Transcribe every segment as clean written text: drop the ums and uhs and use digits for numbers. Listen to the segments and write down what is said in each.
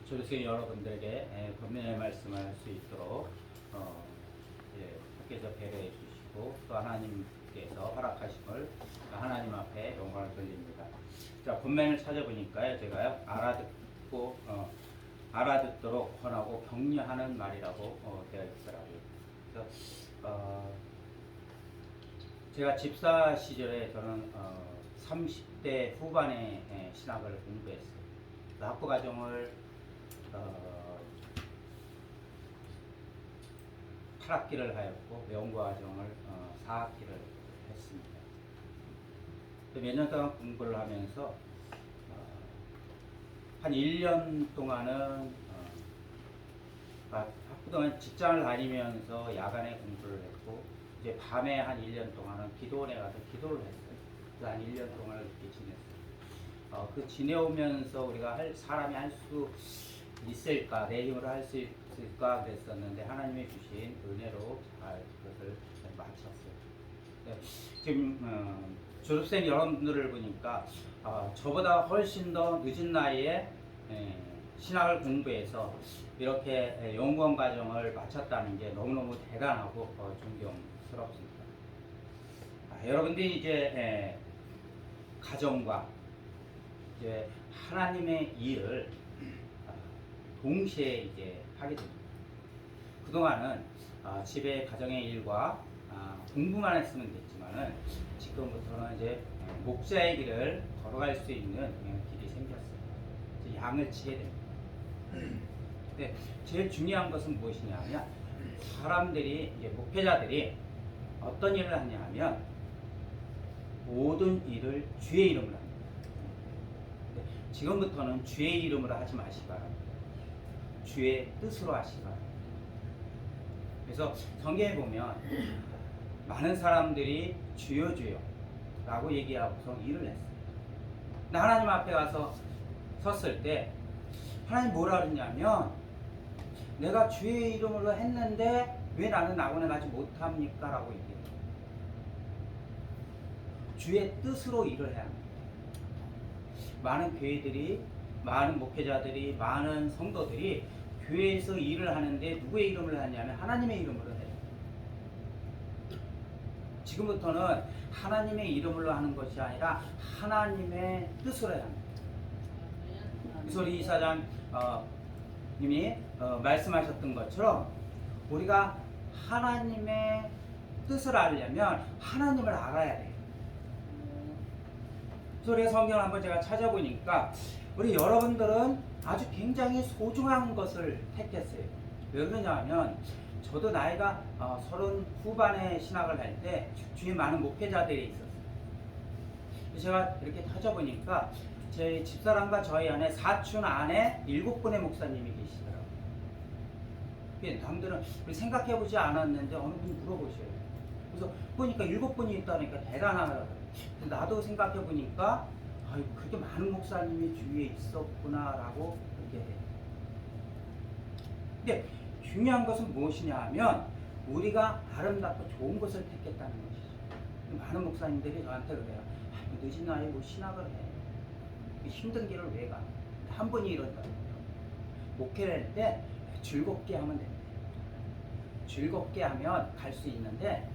조르생 여러분들에게 권면의 말씀할 수 있도록 밖에서 배려해 주시고 또 하나님께서 허락하심을 하나님 앞에 영광을 돌립니다. 자, 권면을 찾아보니까요, 제가요 알아듣도록 권하고 격려하는 말이라고 되어 있더라고요. 그래서 제가 집사 시절에 저는 30대 후반에 신학을 공부했어요. 학부 과정을 8학기를 하였고 연구 과정을 4학기를 했습니다. 몇 년 동안 공부를 하면서 한 1년 동안은 학부 동안 직장을 다니면서 야간에 공부를 했고 이제 밤에 한 1년 동안은 기도원에 가서 기도를 했어요. 그래서 한 1년 동안을 이렇게 지냈어요. 그 지내오면서 우리가 사람이 할 수 있을까, 내 힘으로 할 수 있을까 그랬었는데 하나님이 주신 은혜로 잘 그것을 마쳤어요. 네, 지금 졸업생 여러분들을 보니까 저보다 훨씬 더 늦은 나이에 신학을 공부해서 이렇게 연구원 과정을 마쳤다는 게 너무너무 대단하고 존경스럽습니다. 여러분들이 이제 가정과 이제 하나님의 일을 동시에 이제 하게 됩니다. 그동안은 집에 가정의 일과 공부만 했으면 됐지만은 지금부터는 이제 목자의 길을 걸어갈 수 있는 길이 생겼어요. 이제 양을 치게 됩니다. 근데 제일 중요한 것은 무엇이냐면 사람들이 이제 목회자들이 어떤 일을 하냐면 모든 일을 주의 이름으로 합니다. 지금부터는 주의 이름으로 하지 마시기 바랍니다. 주의 뜻으로 하시기 바랍니다. 그래서 성경에 보면 많은 사람들이 주여 주여 라고 얘기하고서 일을 했어요. 근데 하나님 앞에 가서 섰을 때 하나님 뭐라 그랬냐면 내가 주의 이름으로 했는데 왜 나는 낙원에 가지 못합니까? 라고 얘기해요. 주의 뜻으로 일을 해야 합니다. 많은 교회들이, 많은 목회자들이, 많은 성도들이 교회에서 일을 하는데 누구의 이름을 하냐면 하나님의 이름으로 해요. 지금부터는 하나님의 이름으로 하는 것이 아니라 하나님의 뜻으로 해야 합니다. 그래서 우리 이사장 님이 말씀하셨던 것처럼 우리가 하나님의 뜻을 알려면 하나님을 알아야 돼요. 그래서 우리가 성경을 한번 제가 찾아보니까 우리 여러분들은 아주 굉장히 소중한 것을 택했어요. 왜 그러냐 하면 저도 나이가 30 후반에 신학을 할 때 주위에 많은 목회자들이 있었어요. 제가 이렇게 찾아보니까 제 집사람과 저희 안에 사촌 안에 7분의 목사님이 계시더라고요. 남들은 우리 생각해보지 않았는데 어느 분이 물어보셔요. 그래서 보니까 7분이 있다니까 대단하더라고요. 나도 생각해보니까 그렇게 많은 목사님이 주위에 있었구나라고 그렇게 해요. 근데 중요한 것은 무엇이냐 하면 우리가 아름답고 좋은 것을 택했다는 것이죠. 많은 목사님들이 저한테 그래요. 늦은 나이에 뭐 신학을 해. 힘든 길을 왜 가? 한 분이 이런다고요. 목회를 할 때 즐겁게 하면 됩니다. 즐겁게 하면 갈 수 있는데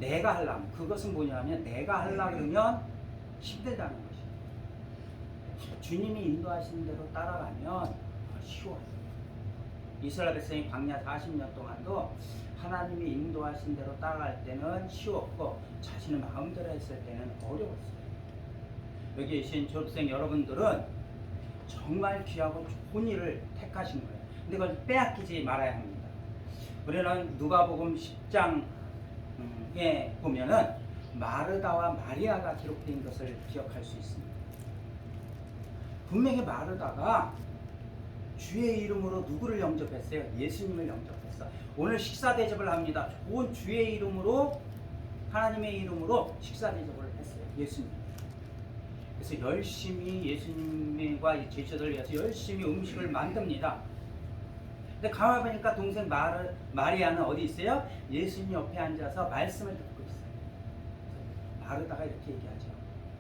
내가 하려면 그것은 뭐냐면 내가 하려고 그러면 힘들다는 것이에요. 주님이 인도하시는 대로 따라가면 쉬워요. 이스라엘 백성이 광야 40년 동안도 하나님이 인도하신 대로 따라갈 때는 쉬웠고 자신의 마음대로 했을 때는 어려웠어요. 여기 계신 졸업생 여러분들은 정말 귀하고 좋은 일을 택하신 거예요. 근데 그걸 빼앗기지 말아야 합니다. 우리는 누가복음 10장에 보면은 마르다와 마리아가 기록된 것을 기억할 수 있습니다. 분명히 마르다가 주의 이름으로 누구를 영접했어요? 예수님을 영접했어. 오늘 식사 대접을 합니다. 좋은 주의 이름으로 하나님의 이름으로 식사 대접을 했어요. 예수님. 그래서 열심히 예수님과 제자들을 위해서 열심히 음식을 만듭니다. 근데 가만히 보니까 동생 마리아는 어디 있어요? 예수님 옆에 앉아서 말씀을 듣고 있어요. 마르다가 이렇게 얘기하죠.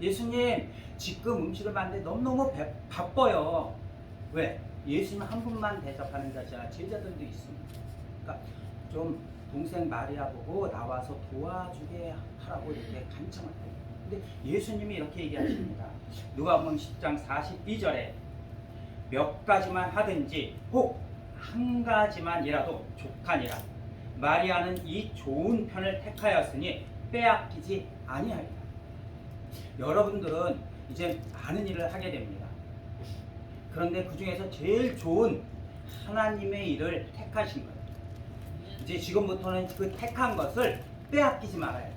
예수님, 지금 음식을 만드는데 너무너무 바빠요. 왜? 예수님 한 분만 대접하는 것이 아니라 제자들도 있습니다. 그러니까 좀 동생 마리아 보고 나와서 도와주게 하라고 이렇게 간청을 해요. 근데 예수님이 이렇게 얘기하십니다. 누가복음 10장 42절에 몇 가지만 하든지 혹 한 가지만이라도 족하니라. 마리아는 이 좋은 편을 택하였으니 빼앗기지 아니하리라. 여러분들은 이제 많은 일을 하게 됩니다. 그런데 그 중에서 제일 좋은 하나님의 일을 택하신 거예요. 이제 지금부터는 그 택한 것을 빼앗기지 말아야 돼요.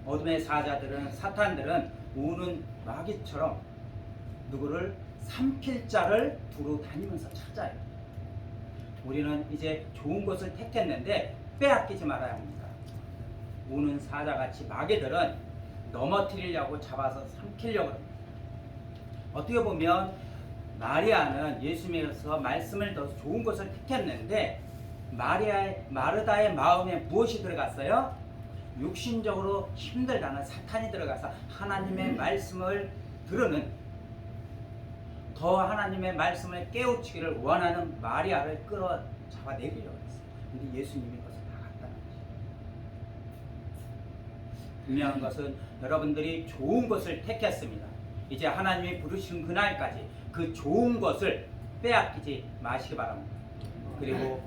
어둠의 사자들은, 사탄들은 우는 마귀처럼 누구를 삼킬 자를 두루 다니면서 찾아요. 우리는 이제 좋은 것을 택했는데 빼앗기지 말아야 합니다. 우는 사자같이 마귀들은 넘어뜨리려고 잡아서 삼키려고 합니다. 어떻게 보면 마리아는 예수님께서 말씀을 더 좋은 것을 택했는데 마르다의 마음에 무엇이 들어갔어요? 육신적으로 힘들다는 사탄이 들어가서 하나님의 말씀을 들으는, 더 하나님의 말씀을 깨우치기를 원하는 마리아를 끌어 잡아내기려고 했어요. 근데 예수님이 그것을 막았다는 것이죠. 분명한 것은 여러분들이 좋은 것을 택했습니다. 이제 하나님이 부르신 그날까지 그 좋은 것을 빼앗기지 마시기 바랍니다. 그리고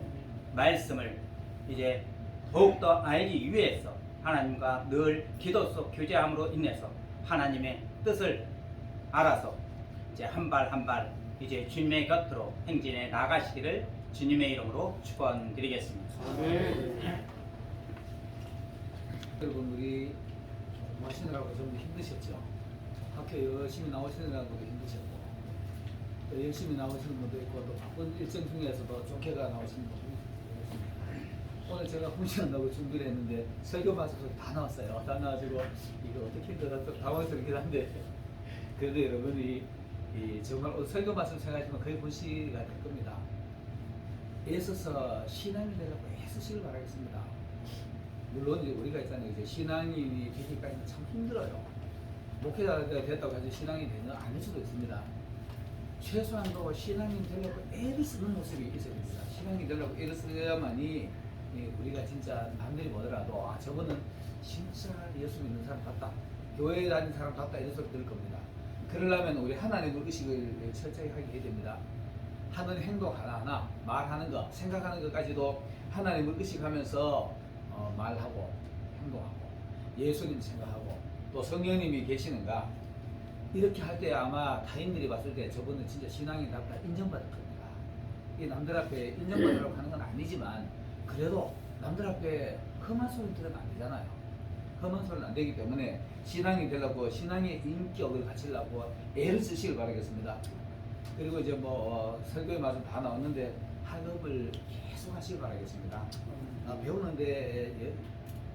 말씀을 이제 더욱더 알기 위해서 하나님과 늘 기도 속 교제함으로 인해서 하나님의 뜻을 알아서 이제 한 발 한 발 이제 주님의 곁으로 행진해 나가시기를 주님의 이름으로 축원드리겠습니다. 여러분들이 공부하시느라고 좀 힘드셨죠. 학교 열심히 나오시느라고도 힘드셨고, 또 열심히 나오시는 분도 있고, 또 바쁜 일정 중에서도 쫓겨가 나오시는 분도 있습니다. 오늘 제가 훈련한다고 준비를 했는데 설교 말씀도 다 나왔어요. 다 나와가지고 이거 어떻게 힘들어서 당황스럽긴 한데, 그래도 여러분이 정말 오늘 설교 말씀 생각하시면 거의 분시가 될 겁니다. 애써서 신앙이 되려고 애쓰시길 바라겠습니다. 물론 이제 우리가 있잖아요. 이제 신앙인이 되기까지는 참 힘들어요. 목회자가 됐다고 해서 신앙이 되는 아닐 수도 있습니다. 최소한도 신앙인 되려고 애를 쓰는 모습이 있어야 됩니다. 신앙이 되려고 애를 써야만이 우리가 진짜 남들이 보더라도 아 저거는 진짜 예수 믿는 사람 같다, 교회에 다니는 사람 같다 이런 소리 들을 겁니다. 그러려면 우리 하나님의 의식을 철저히 하게 해야 됩니다. 하는 행동 하나하나, 말하는 것, 생각하는 것까지도 하나님을 의식하면서 말하고 행동하고 예수님 생각하고 또 성령님이 계시는가, 이렇게 할 때 아마 타인들이 봤을 때 저분은 진짜 신앙인답다 인정받을 겁니다. 이 남들 앞에 인정받으려고 하는 건 아니지만 그래도 남들 앞에 험한 소리 들으면 안 되잖아요. 험한 소리는 안 되기 때문에 신앙이 되려고 신앙의 인격을 갖추려고 애를 쓰시길 바라겠습니다. 그리고 이제 설교의 말씀 다 나왔는데 학업을 계속 하시길 바라겠습니다. 배우는데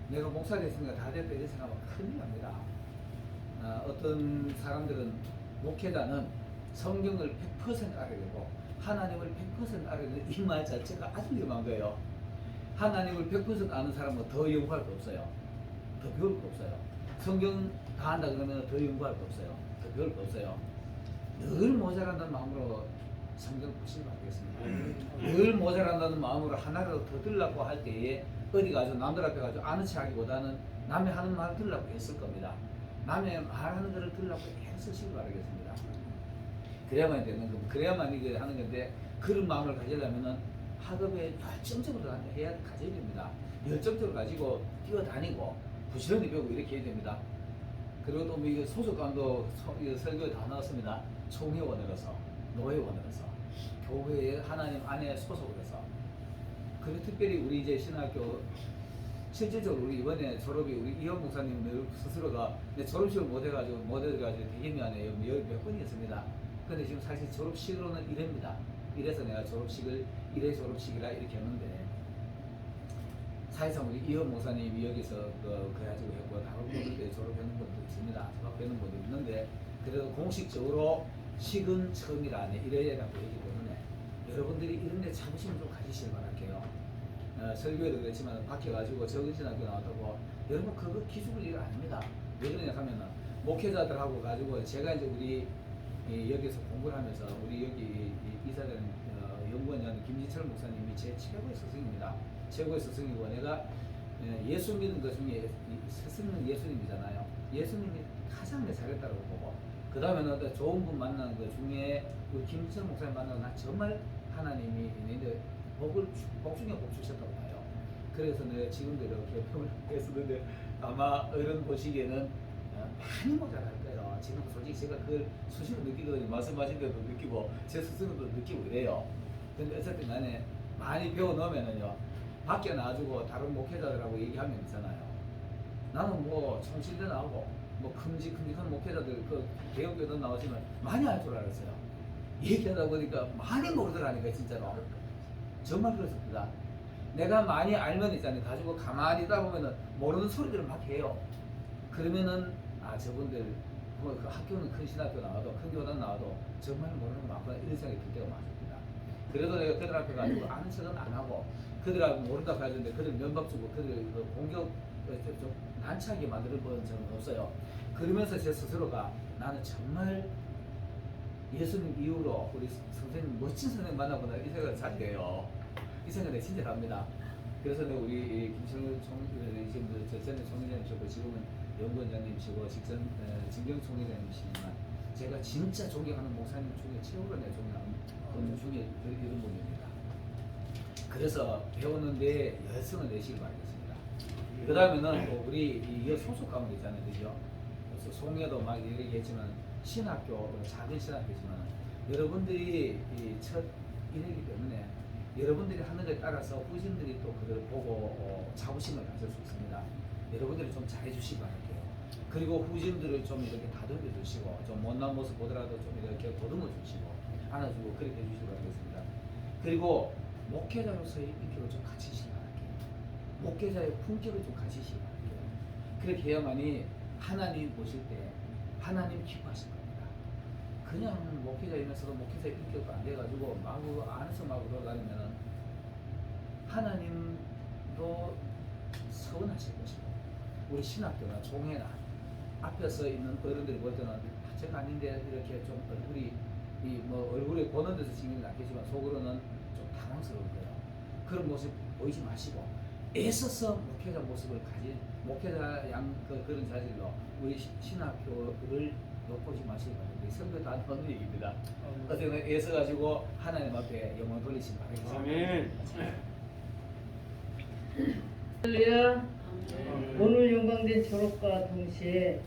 내가 목사 됐으니까 다 됐다 이런 생각하면 큰일 납니다. 어떤 사람들은 목회자는 성경을 100% 알아야 되고 하나님을 100% 알아야 되는 이 말 자체가 아주 위험한 거예요. 하나님을 100% 아는 사람은 더 연구할 거 없어요. 더 배울 거 없어요. 성경 다 한다 그러면 더 연구할 거 없어요. 더 배울 거 없어요. 늘 모자란다는 마음으로 성경을 보시기 바라겠습니다. 늘 모자란다는 마음으로 하나라도 더 들으려고 할 때에 어디 가서 남들 앞에 가서 아는 체 하기보다는 남의 하는 말을 들으려고 했을 겁니다. 남의 말하는 것을 들으려고 애쓰시기 바라겠습니다. 그래야만 되는 겁니다. 그래야만 이게 하는 건데 그런 마음을 가지려면은 학업에 열정적으로 해야 가져야 됩니다. 열정적으로 가지고 뛰어다니고 부지런히 배우고 이렇게 해야 됩니다. 그리고 또 이거 소속감도 설교에 다 나왔습니다. 총회원으로서, 노회원으로서, 교회의 하나님 안에 소속을 해서. 그리고 특별히 우리 이제 신학교 실질적으로 우리 이번에 졸업이 우리 이현 목사님 스스로가 졸업식을 못 해가지고 되게 미안해요. 몇 번이었습니다. 근데 지금 사실 졸업식으로는 1회입니다. 이래서 내가 졸업식을 1회 졸업식이라 이렇게 했는데 사실상 우리 이현 목사님이 여기서 그래가지고 했고 다른 분들 졸업하는 분도 있습니다. 졸업하는 분도 있는데 그래도 공식적으로 식은 처음이라 1회라고 했기 때문에 여러분들이 이런 데 자부심을 좀 가지시길 바랄게요. 설교에도 그랬지만 박혀가지고 정신학교 나왔다고 여러분 그거 기죽을 일 아닙니다. 왜 그러냐 하면은 목회자들하고 가지고 제가 이제 우리 여기서 공부를 하면서 우리 여기 이사장 연구원장 김진철 목사님이 제 최고의 스승입니다. 최고의 스승이고 내가 예수 믿은 것 중에 스승은 예수님이잖아요. 예수님이 가장 내 잘했다고 보고 그 다음에는 좋은 분 만나는 것 중에 우리 김진철 목사님 만나고 나 정말 하나님이 내한테 복 중에 복 주셨다고 봐요. 그래서 내가 지금도 이렇게 평을 했었는데 아마 어른 보시기에는 많이 모자랄 거예요. 지금 솔직히 제가 그걸 수시로 느끼거든요. 말씀하신 대로 느끼고 제 스스로도 느끼고 이래요. 근데 어쨌든 간에 많이 배워 놓으면은요 밖에 나와주고 다른 목회자들하고 얘기하면 있잖아요. 나는 뭐 청실대 나오고 뭐 큼직큼직한 목회자들 그 대형교도 나오시면 많이 알 줄 알았어요. 얘기하다 보니까 많이 모르더라니까 진짜로. 정말 그렇습니다. 내가 많이 알면 있잖아요. 가지고 가만히 있다 보면은 모르는 소리들을 막 해요. 그러면은 아 저분들 뭐 그 학교는 큰 신학교 나와도 큰 교단 나와도 정말 모르는 거 많구나 이런 생각이 들 때가 많습니다. 그래도 내가 그들 앞에 가지고 아는 척은 안 하고 그들하고 모른다고 하는데 그들 면박 주고 그들 그 공격 좀 난처하게 만드는 본 적은 없어요. 그러면서 제 스스로가 나는 정말 예수님 이후로 우리 선생님 멋진 선생님 만나보다 이 생각을 자주 해요. 이 생각을 진짜 합니다. 그래서 내가 우리 김철 지금 전에 총회장님이셨고 지금은 연구원장님이시고 직전 진경 총회장님이시지만 제가 진짜 존경하는 목사님 중에 최고로 내가 존경하는 분 중에 이런 분입니다. 그래서 배우는데 열성을 내시길 바라겠습니다. 그 다음에는 또 우리 이 소속 과목 있잖아요, 그죠? 그래서 송해도 막 얘기했지만 신학교 작은 신학교지만 여러분들이 첫 일이기 때문에 여러분들이 하는 것에 따라서 후진들이 또 그걸 보고 자부심을 가질 수 있습니다. 여러분들이 좀 잘해주시기 바랄게요. 그리고 후진들을 좀 이렇게 다독여 주시고 좀 못난 모습 보더라도 좀 이렇게 보듬어 주시고 안아주고 그렇게 해주시기 바라겠습니다. 그리고 목회자로서의 인격을 좀 갖추시기 바랄게요. 목회자의 품격을 좀 갖추시기 바랄게요. 그렇게 해야만이 하나님 보실 때 하나님 기뻐하실 겁니다. 그냥 목회자이면서도 목회자의 인격도 안 돼가지고 마구 안에서 마구 돌아다니면은 하나님도 서운하실 것이고 우리 신학교나 종회나 앞에서 있는 어른들이 볼 때는 제가 아닌데 이렇게 좀 얼굴이 뭐 얼굴에 보는 데서 신경이 났겠지만 속으로는 좀 당황스러울 거예요. 그런 모습 보이지 마시고 애써서 목회자 모습을 가진 목회자 그런 자질로 우리 신학교를 욕보지 마시기 바랍니다. 성도 다 하는 얘기입니다. 어쨌든 애써가지고 하나님 앞에 영광 돌리시기 바랍니다. 아멘. 할렐루야. 오늘 영광된 졸업과 동시에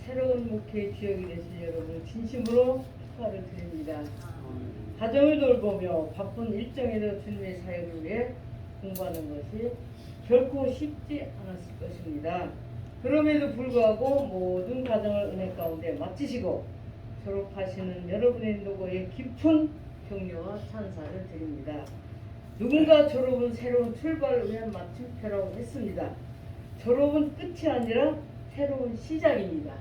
새로운 목회의 주역이 되실 여러분을 진심으로 축하를 드립니다. 가정을 돌보며 바쁜 일정에도 주님의 사역을 위해 공부하는 것이 결코 쉽지 않았을 것입니다. 그럼에도 불구하고 모든 가정을 은혜 가운데 마치시고 졸업하시는 여러분의 노고에 깊은 격려와 찬사를 드립니다. 누군가 졸업은 새로운 출발을 위한 마침표라고 했습니다. 졸업은 끝이 아니라 새로운 시작입니다.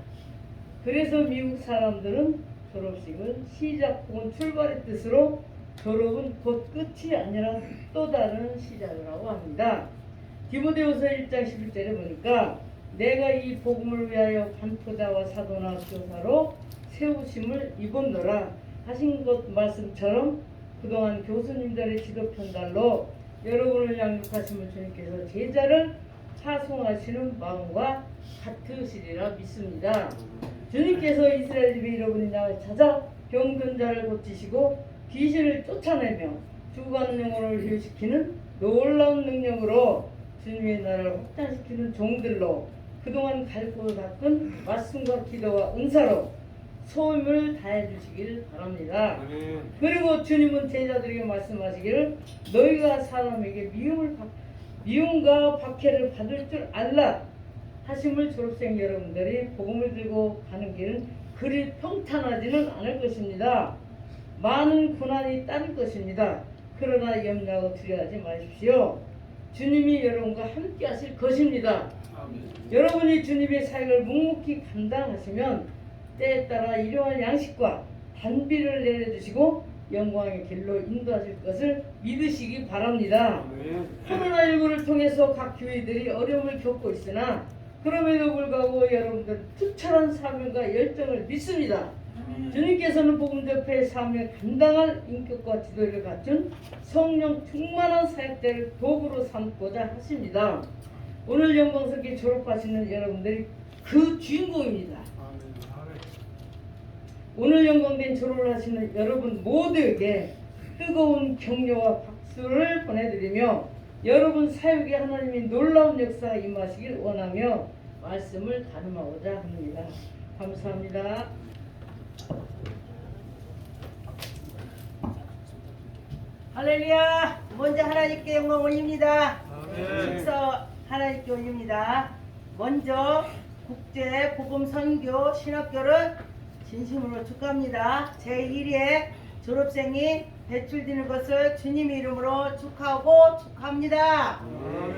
그래서 미국 사람들은 졸업식은 시작 혹은 출발의 뜻으로 졸업은 곧 끝이 아니라 또 다른 시작을 하고 합니다. 디모데후서 1장 11절에 보니까 내가 이 복음을 위하여 반포자와 사도나 교사로 세우심을 입었노라 하신 것 말씀처럼 그동안 교수님들의 지도 편달로 여러분을 양육하시면 주님께서 제자를 파송하시는 마음과 같으시리라 믿습니다. 주님께서 이스라엘 집에 잃어버린 양을 찾아 병든 자를 고치시고 귀신을 쫓아내며 죽어가는 영혼을 회유시키는 놀라운 능력으로 주님의 나라를 확장시키는 종들로 그동안 갈 곳을 닦은 말씀과 기도와 은사로 소임을 다해 주시길 바랍니다. 그리고 주님은 제자들에게 말씀하시기를 너희가 사람에게 미움과 박해를 받을 줄 알라 하심을 졸업생 여러분들이 복음을 들고 가는 길은 그리 평탄하지는 않을 것입니다. 많은 고난이 따를 것입니다. 그러나 염려하고 두려워하지 마십시오. 주님이 여러분과 함께 하실 것입니다. 여러분이 주님의 사역을 묵묵히 감당하시면 때에 따라 일용할 양식과 단비를 내려주시고 영광의 길로 인도하실 것을 믿으시기 바랍니다. 코로나19를 통해서 각 교회들이 어려움을 겪고 있으나 그럼에도 불구하고 여러분들 투철한 사명과 열정을 믿습니다. 주님께서는 복음 대표의 삶에 감당할 인격과 지도를 갖춘 성령 충만한 사역자를 도구로 삼고자 하십니다. 오늘 영광스럽게 졸업하시는 여러분들이 그 주인공입니다. 오늘 영광된 졸업을 하시는 여러분 모두에게 뜨거운 격려와 박수를 보내드리며 여러분 사역에 하나님의 놀라운 역사가 임하시길 원하며 말씀을 다름하고자 합니다. 감사합니다. 할렐루야! 먼저 하나님께 영광 올립니다. 축사 하나님께 올립니다. 먼저 국제 복음 선교 신학교를 진심으로 축하합니다. 제1회 졸업생이 배출되는 것을 주님의 이름으로 축하하고 축하합니다.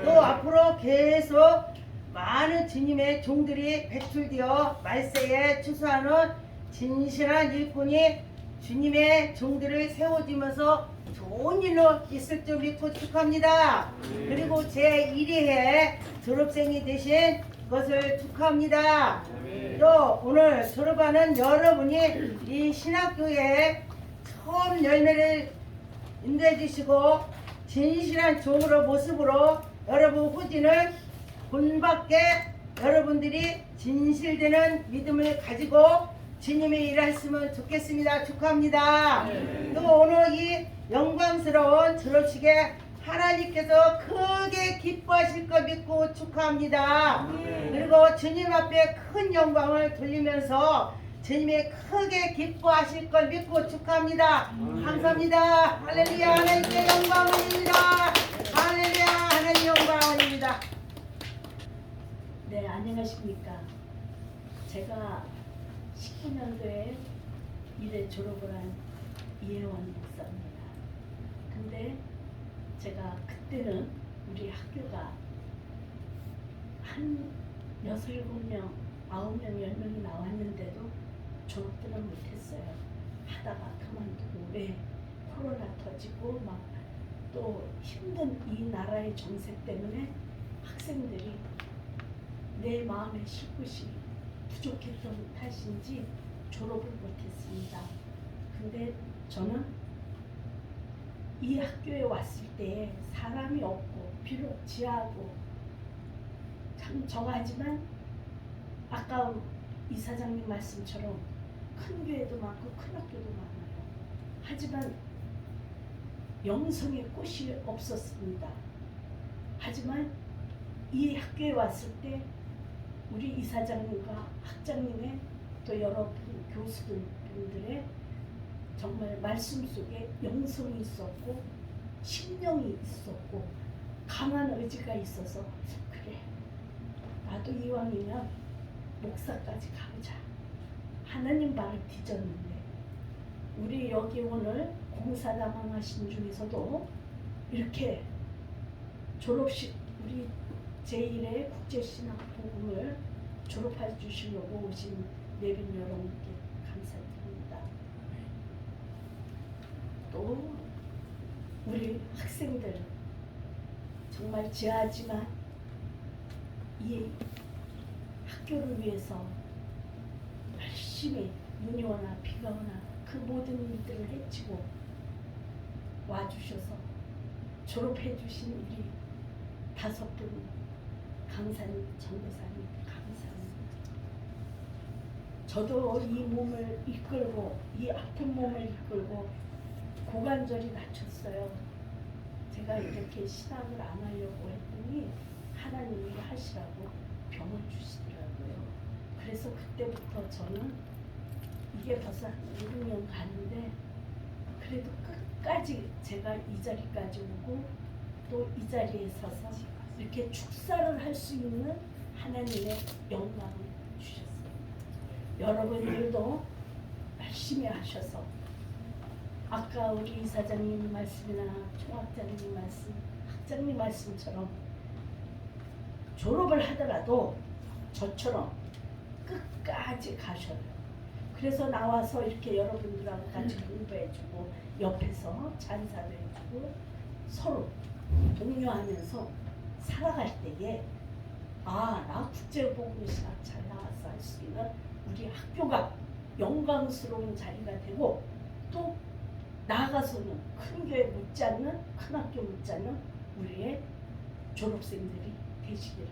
또 앞으로 계속 많은 주님의 종들이 배출되어 말세에 추수하는 진실한 일꾼이 주님의 종들을 세워주면서 좋은 일로 있을 줄 믿고 축하합니다. 그리고 제1회 졸업생이 되신 것을 축하합니다. 또 오늘 졸업하는 여러분이 이 신학교에 처음 열매를 인도해 주시고 진실한 종으로 모습으로 여러분 후진을 본받게 여러분들이 진실되는 믿음을 가지고 주님의 일을 했으면 좋겠습니다. 축하합니다. 또 오늘 이 영광스러운 졸업식에 하나님께서 크게 기뻐하실 것 믿고 축하합니다. 그리고 주님 앞에 큰 영광을 돌리면서 주님이 크게 기뻐하실 걸 믿고 축하합니다. 감사합니다. 할렐루야. 하나님께 영광 올립니다. 할렐루야. 하나님 영광 올립니다. 네, 안녕하십니까. 제가 19년도에 일에 졸업을 한 이혜원 목사입니다. 근데 제가 그때는 우리 학교가 한 6, 7명, 9명, 10명이 나왔는데도 졸업들은 못했어요. 하다가 그만두고 왜 코로나 터지고 막 또 힘든 이 나라의 정세 때문에 학생들이 내 마음에 쉴 곳이 부족했던 탓인지 졸업을 못했습니다. 근데 저는 이 학교에 왔을 때 사람이 없고 비록 지하고 참 정하지만 아까 이사장님 말씀처럼 큰 교회도 많고 큰 학교도 많아요. 하지만 영성의 꽃이 없었습니다. 하지만 이 학교에 왔을 때 우리 이사장님과 학장님의 또 여러 교수들 분들의 정말 말씀 속에 영성이 있었고 신령이 있었고 강한 의지가 있어서 그래 나도 이왕이면 목사까지 가보자 하나님 발을 뒤졌는데 우리 여기 오늘 공사 담당하신 중에서도 이렇게 졸업식 우리 제1회 국제신학 복음을 졸업해 주시려고 오신 내빈 여러분께 감사드립니다. 또 우리 학생들 정말 지하지만 이 학교를 위해서 열심히 눈이 오나 비가 오나 그 모든 일들을 해치고 와주셔서 졸업해 주신 우리 5분 강사님, 전도사님 감사합니다. 저도 이 몸을 이끌고 이 아픈 몸을 이끌고 고관절이 다쳤어요. 제가 이렇게 신학을 안 하려고 했더니 하나님이 하시라고 병을 주시더라고요. 그래서 그때부터 저는 이게 벌써 6년 가는데 그래도 끝까지 제가 이 자리까지 오고 또 이 자리에 서서 이렇게 축사를 할 수 있는 하나님의 영광을 주셨어요. 여러분들도 열심히 하셔서 아까 우리 이사장님 말씀이나 총학장님 말씀, 학장님 말씀처럼 졸업을 하더라도 저처럼 끝까지 가셔요. 그래서 나와서 이렇게 여러분들하고 같이 공부해주고 옆에서 찬사도 해주고 서로 독려하면서 살아갈 때에 아, 나 국제복음신학 잘 나왔어 할 수 있는 우리 학교가 영광스러운 자리가 되고 또 나아가서는 큰 교회 못지않는 큰 학교 못지않는 우리의 졸업생들이 되시기를